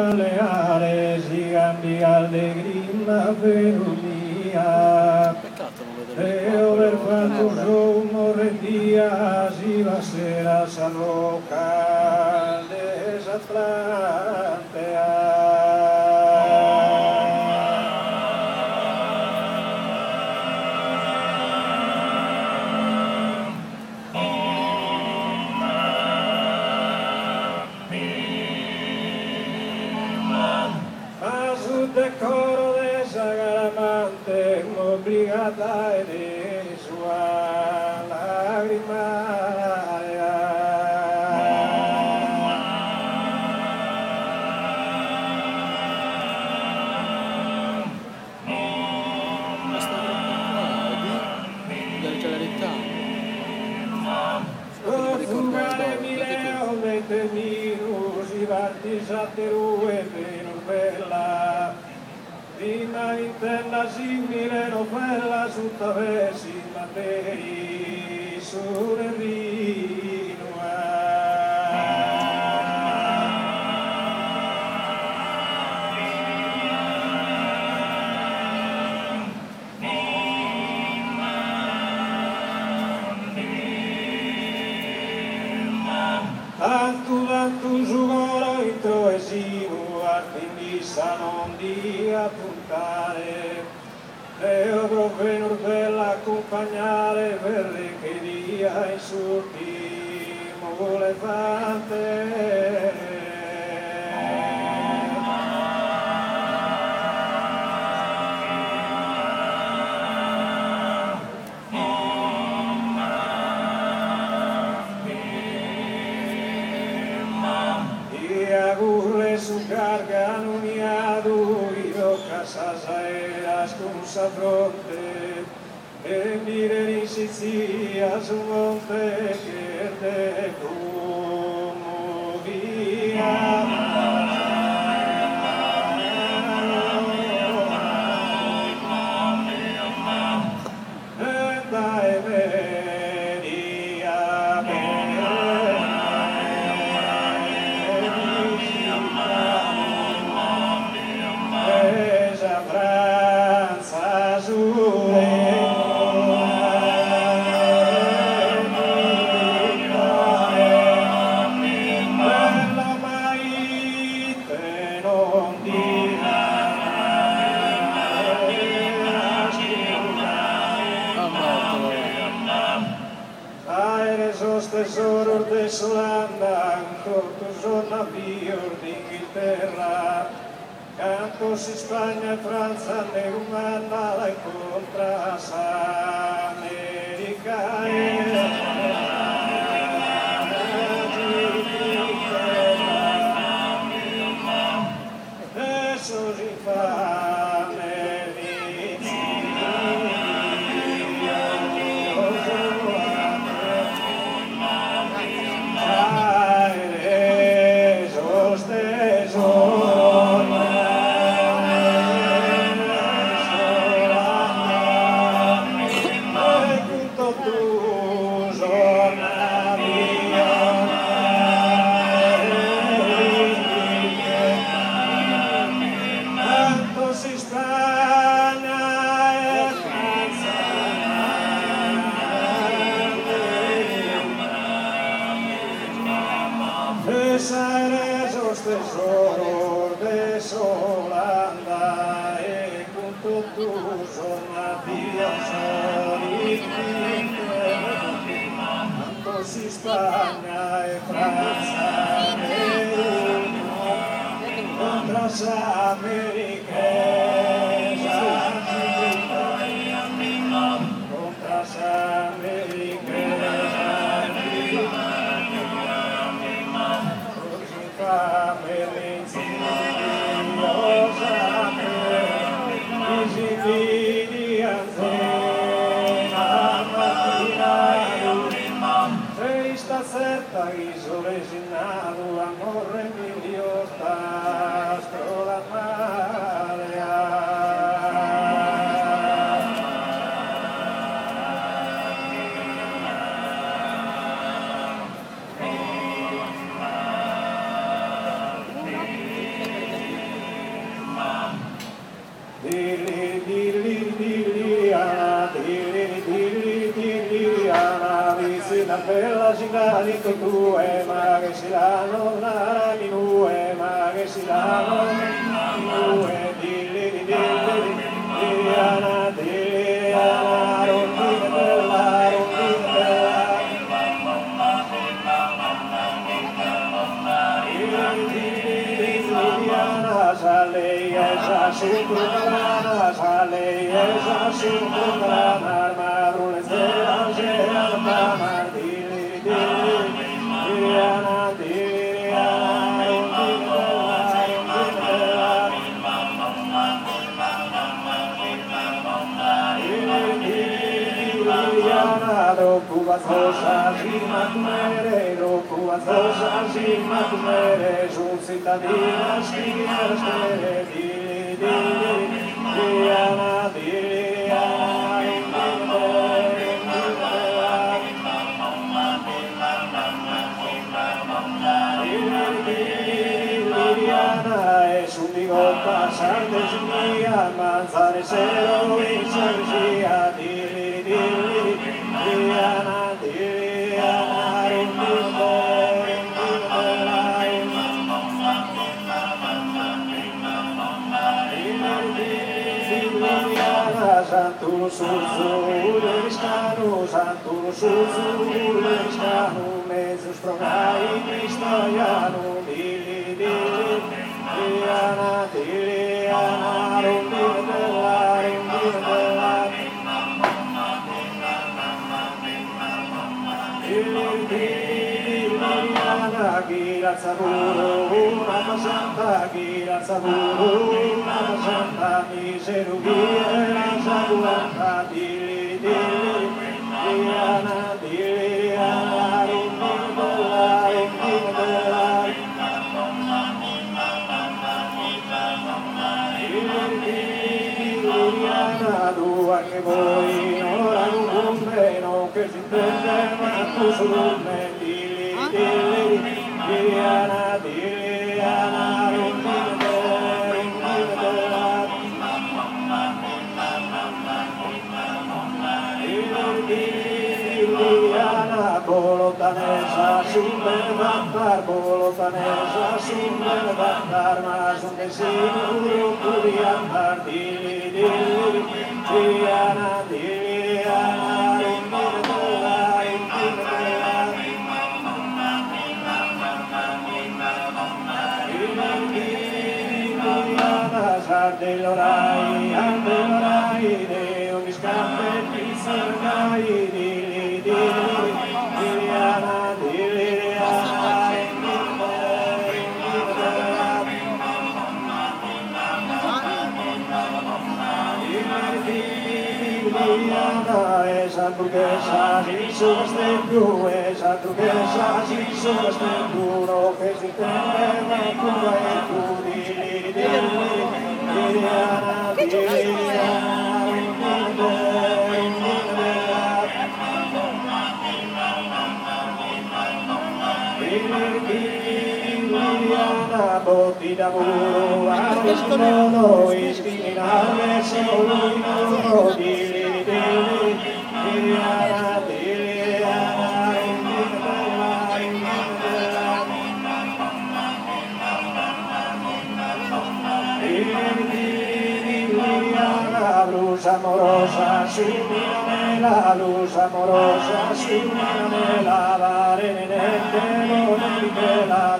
Leare si cambi allegrina venunia Peccato non e vederli over qua, fatto giorno rendia si la sera s'arroca decoro de Sagaramante obbligata e di sua lagrima del Caleritano. fugare mileo mette minus i varti satterue per bella prima intenda simile novella sutta versi materi sure tanto giugoro introesino artimissa non di appuntare Leodro venur bella accompagnare verre che dia insultimo levante su carga anuniado y do casas aeras con sa fronte e mire in Sicilia su monte che te como via tesoro desolanda, cortos o navios d'Inghilterra, cantos Spagna e Franza, neumana la incontras America esos infames tesoro desolanda e con tutto sono via tanto si Spagna e Franza contra America contra America certa iso resignado amor remiliota astro la marea La bella cingari che tu è ma che si danno nara minue ma che si danno minue dilli ana rondine bella sale esa sucrana sale esa sucrana marrones de la mar Rokuvazosa Zimatumere, Rokuvazosa Zimatumere, Jun cittadina schiere, Diana, es un digo pasar de su día, manzare cero y sargía, Santur Surzulistanu, Santur Surzulistanu, Mezus Progai Kristayanu, Diliana, Gira Saburu, Nama Santa, Gira Saburu, Nama Santa, Miserugia, Sabuanta, Diliana, Dua che voi ora non meno che si prende ma tu sulle Diliana, Bolotanesa, Sumber Bandar, Bolotanesa, Sumber Bandar, mas un vecino podía andar, Diliana, Ardelorai, Deo Miscampe, Pizzargai, Diliana, esa turquesa, si subes de tu, esa turquesa, si subes de tu, no que si te me cura el tu, Botina muro, no, istinare solo in oro, luz amorosa, súmame la luz amorosa, súmame la varenete, la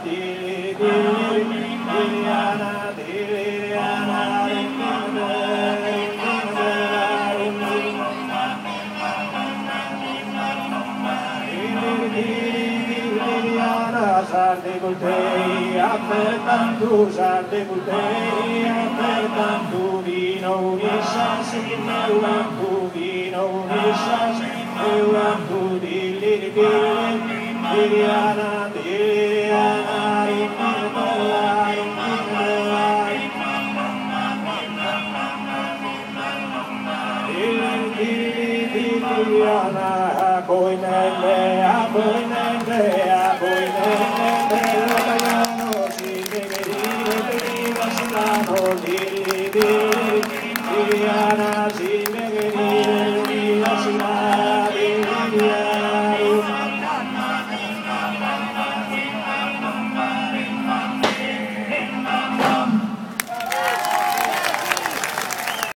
Diliana, sarde voltei, apertantu, sarde voltei, apertantu, vino unissas, euantu, vino unissas, euantu, Diliana, Aboinende, Ragayano, si devi, vacilano, Sine